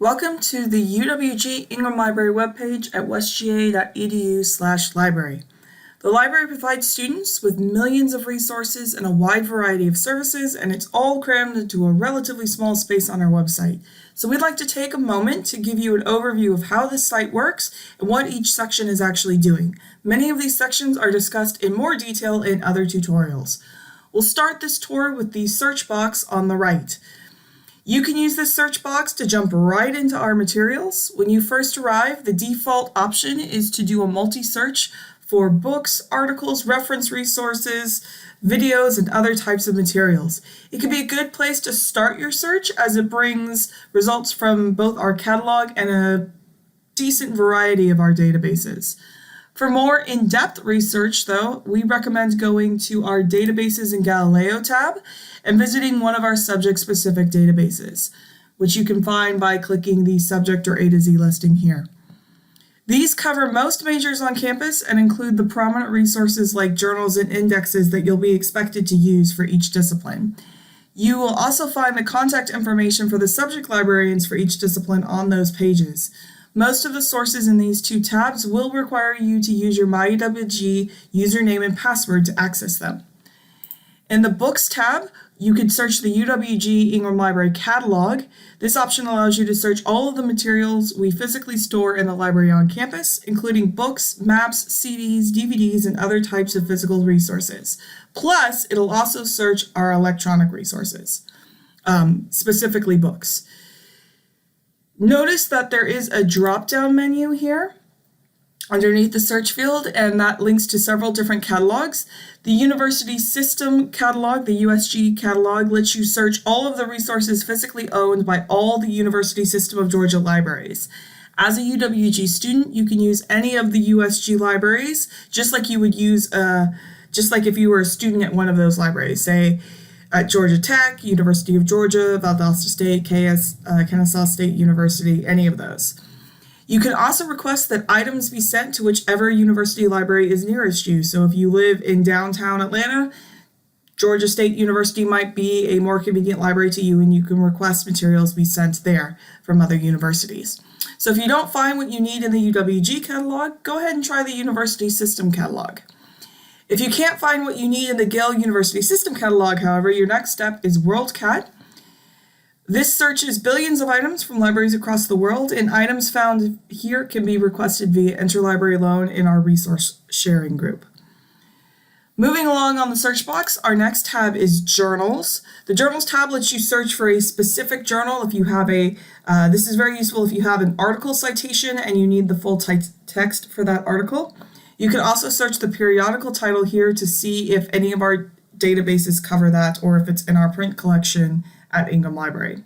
Welcome to the UWG Ingram Library webpage at westga.edu/library. The library provides students with millions of resources and a wide variety of services, and it's all crammed into a relatively small space on our website. So we'd like to take a moment to give you an overview of how this site works and what each section is actually doing. Many of these sections are discussed in more detail in other tutorials. We'll start this tour with the search box on the right. You can use this search box to jump right into our materials. When you first arrive, the default option is to do a multi-search for books, articles, reference resources, videos, and other types of materials. It can be a good place to start your search as it brings results from both our catalog and a decent variety of our databases. For more in-depth research, though, we recommend going to our Databases in Galileo tab and visiting one of our subject-specific databases, which you can find by clicking the subject or A to Z listing here. These cover most majors on campus and include the prominent resources like journals and indexes that you'll be expected to use for each discipline. You will also find the contact information for the subject librarians for each discipline on those pages. Most of the sources in these two tabs will require you to use your MyUWG username and password to access them. In the Books tab, you can search the UWG Ingram Library catalog. This option allows you to search all of the materials we physically store in the library on campus, including books, maps, CDs, DVDs, and other types of physical resources. Plus, it'll also search our electronic resources, specifically books. Notice that there is a drop-down menu here underneath the search field, and that links to several different catalogs. The University System Catalog, the USG catalog, lets you search all of the resources physically owned by all the University System of Georgia libraries. As a UWG student, you can use any of the USG libraries, just like you would use, just like if you were a student at one of those libraries, say at Georgia Tech, University of Georgia, Valdosta State, Kennesaw State University, any of those. You can also request that items be sent to whichever university library is nearest you. So if you live in downtown Atlanta, Georgia State University might be a more convenient library to you, and you can request materials be sent there from other universities. So if you don't find what you need in the UWG catalog, go ahead and try the University System catalog. If you can't find what you need in the Gale University System catalog, however, your next step is WorldCat. This searches billions of items from libraries across the world, and items found here can be requested via interlibrary loan in our resource sharing group. Moving along on the search box, our next tab is Journals. The Journals tab lets you search for a specific journal if you have this is very useful if you have an article citation and you need the full text for that article. You can also search the periodical title here to see if any of our databases cover that or if it's in our print collection at Ingram Library.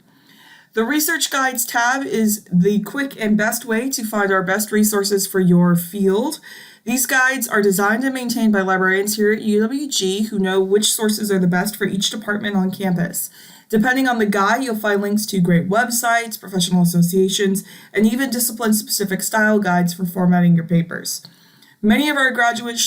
The Research Guides tab is the quick and best way to find our best resources for your field. These guides are designed and maintained by librarians here at UWG who know which sources are the best for each department on campus. Depending on the guide, you'll find links to great websites, professional associations, and even discipline-specific style guides for formatting your papers. Many of our graduate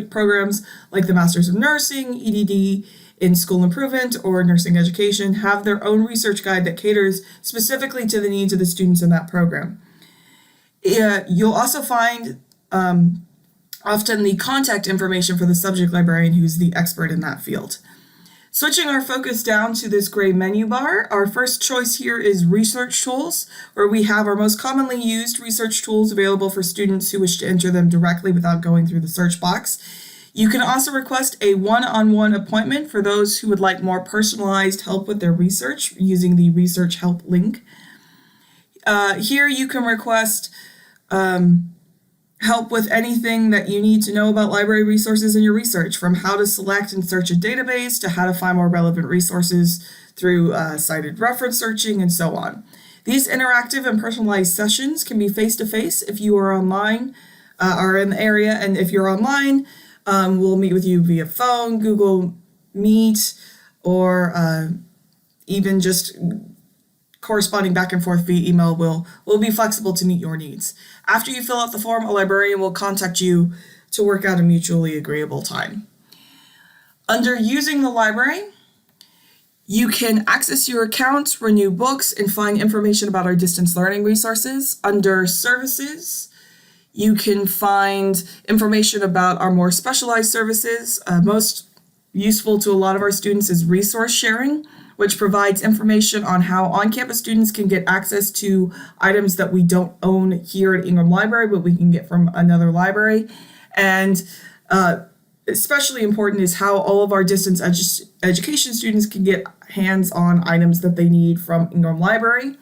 programs, like the Masters of Nursing, EDD in School Improvement, or Nursing Education, have their own research guide that caters specifically to the needs of the students in that program. You'll also find often the contact information for the subject librarian who's the expert in that field. Switching our focus down to this gray menu bar, our first choice here is Research Tools, where we have our most commonly used research tools available for students who wish to enter them directly without going through the search box. You can also request a one-on-one appointment for those who would like more personalized help with their research using the Research Help link. Here you can request help with anything that you need to know about library resources in your research, from how to select and search a database to how to find more relevant resources through cited reference searching and so on. These interactive and personalized sessions can be face-to-face if you are online or in the area, and if you're online, we'll meet with you via phone, Google Meet, or even just corresponding back and forth via email will be flexible to meet your needs. After you fill out the form, a librarian will contact you to work out a mutually agreeable time. Under Using the Library, You can access your account, renew books, and find information about our distance learning resources. Under Services, you can find information about our more specialized services. Most useful to a lot of our students is resource sharing, which provides information on how on-campus students can get access to items that we don't own here at Ingram Library, but we can get from another library. And especially important is how all of our distance education students can get hands-on items that they need from Ingram Library.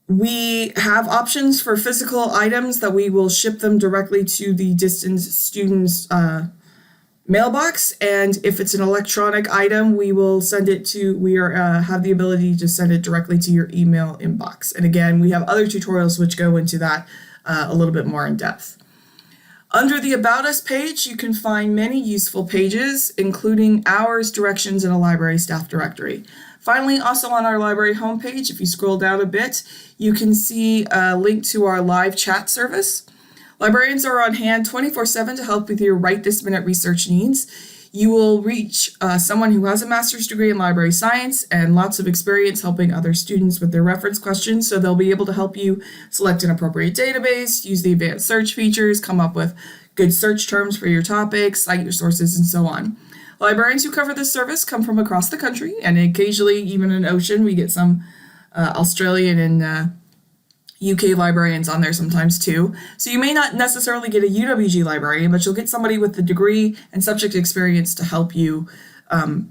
We have options for physical items that we will ship them directly to the distance students' mailbox, and if it's an electronic item, we will send it to, have the ability to send it directly to your email inbox. And again, we have other tutorials which go into that a little bit more in depth. Under the About Us page, you can find many useful pages, including hours, directions, and a library staff directory. Finally, also on our library homepage, if you scroll down a bit, you can see a link to our live chat service. Librarians are on hand 24/7 to help with your right this minute research needs. You will reach someone who has a master's degree in library science and lots of experience helping other students with their reference questions, so they'll be able to help you select an appropriate database, use the advanced search features, come up with good search terms for your topics, cite your sources, and so on. Librarians who cover this service come from across the country, and occasionally even an ocean. We get some Australian and UK librarians on there sometimes too. So you may not necessarily get a UWG librarian, but you'll get somebody with the degree and subject experience to help you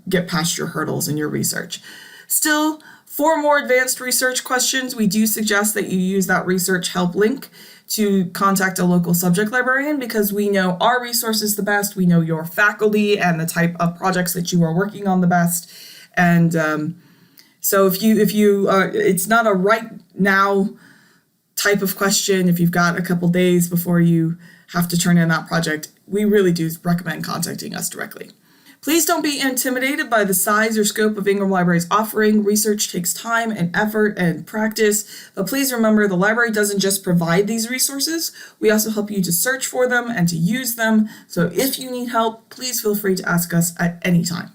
get past your hurdles in your research. Still, for more advanced research questions, we do suggest that you use that research help link to contact a local subject librarian, because we know our resources the best, we know your faculty and the type of projects that you are working on the best. And so if you it's not a right now type of question, if you've got a couple days before you have to turn in that project, we really do recommend contacting us directly. Please don't be intimidated by the size or scope of Ingram Library's offering. Research takes time and effort and practice, but please remember the library doesn't just provide these resources, we also help you to search for them and to use them. So if you need help, please feel free to ask us at any time.